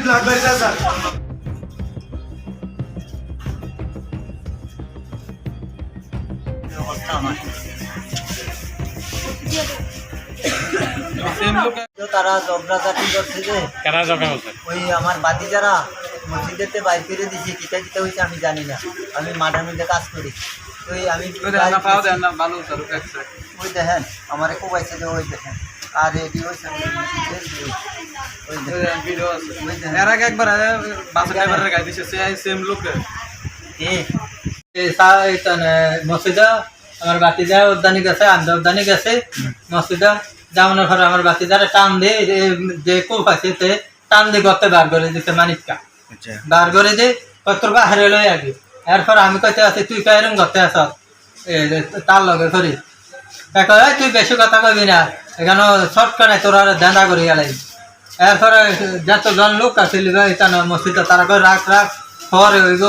Blood বাড়িতে sir তারা ঝগড়াঝাটি করছে যে কেনা ঝগড়া হচ্ছে ওই আমার বাতি যারা মসজিদেতে বাইর করে দিয়েছে কিতা কিতা হয়েছে আমি জানি না। আমি মাঠের মধ্যে কাজ করি ওই আমি ওই দেখেন আমার খুব আছে যে ওই দেখেন আর এটি হয়েছে ওই দেখেন এর আগে একবার বাস ড্রাইভারের গাড়ি দিছে সেম লোক মসজিদে আমার বাতি যা উদ্যানি গেছে আন্দা উদ্যানি গেছে মসজিদে যাওয়ানোর পরে আমার বাতি যারা টান দিয়ে যে কূপ আছে সে টান দিয়ে গর্তে বার করে দিতে মানিকটা বার করে দিয়ে কত বাহারে লই আগে এরপর আমি কইতে আছি তুই কয়রম গর্তে আস তার লগে করি তুই বেশি কথা কবি না এখানে শর্টকাটে তোরা দান্দা করি গেলাই এরপরে যতজন লোক আছিল এখানে মসজিদে তারা কই রাখ রাখ পরে হইব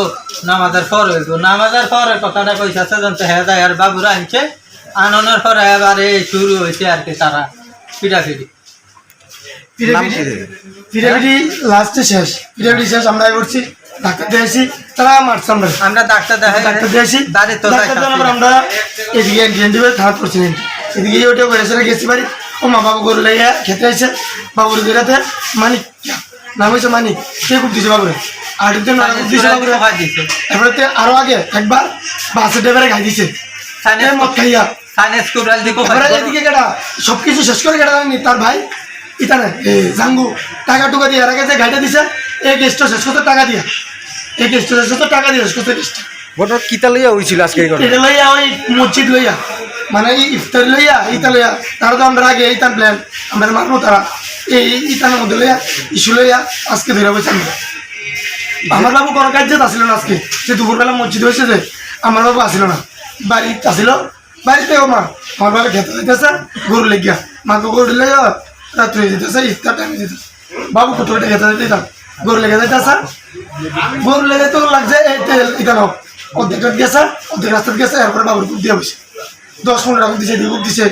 নামাজের পর হইব নামাজের পরে কথাটা কইছে জানতে হ্যাঁ যায় আর বাবুরা আনছে আনন্দের পরে এবারে শুরু হয়েছে আর কি তারা পিটাপিটি পিটাপিটি লাস্টে শেষ পিটাপিটি শেষ আমরা করছি ডাক্তার দিয়েছি তারা মারছে আমরা ডাক্তার ডাক্তার দিয়েছি আমরা এদিকে এনডিএনডিএ থানা করছিলেন এদিকে ওটা বেড়েছে গেছি বাড়ি ও মা বাবু গরু লাইয়া খেতে আসছে বাবুর গেরাতে মানিক নাম হয়েছে মানিক সে খুব দিছে বাবুরে আর দিছে বাবুরে এরপরে আরো আগে একবার বাসের ড্রাইভারে গাই দিছে মদ খাইয়া এদিকে কেটা সবকিছু শেষ করে কেটা জানি তার ভাই ইতানে জাঙ্গু টাকা টুকা দিয়ে এর আগে যে গাড়িটা দিছে এই গেস্টটা শেষ করতে টাকা দিয়া এই গেস্টটা শেষ করতে টাকা দিয়ে শেষ করতে গেস্টটা ঘটনা কিতা লইয়া হয়েছিল আজকে এটা লইয়া ওই মসজিদ লইয়া মানে ইফতার লইয়া ইতা লইয়া তারা তো আমরা আগে এইতার প্ল্যান আমরা মারবো তারা এই ইতানের মধ্যে লইয়া ইস্যু লইয়া আজকে ধরে বলছি আমরা আমার বাবু কোনো কাজ আসছিল না আজকে সে দুপুরবেলা মসজিদ হয়েছে যে আমার বাবু আসিল না বাড়িতে আসিল বাড়িতে ও মা আমার বাবা খেতে যেতেছে গরু লেগিয়া মাকে গরু লেগে রাত্রে যেতেছে ইফতার টাইমে যেতেছে বাবু কোথাও খেতে যেতাম গরু লেগে যেতেছে গরু লেগে তো লাগছে এই তেল ইতানো অর্ধেক গেছে অর্ধেক রাস্তায় গেছে এরপরে বাবুর খুব দিয়ে বসে 10-15 টাকা দিছে এদিকে দিছে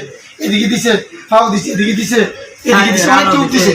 এদিকে দিছে ফাও দিছে এদিকে দিছে এদিকে দিছে অনেক দিছে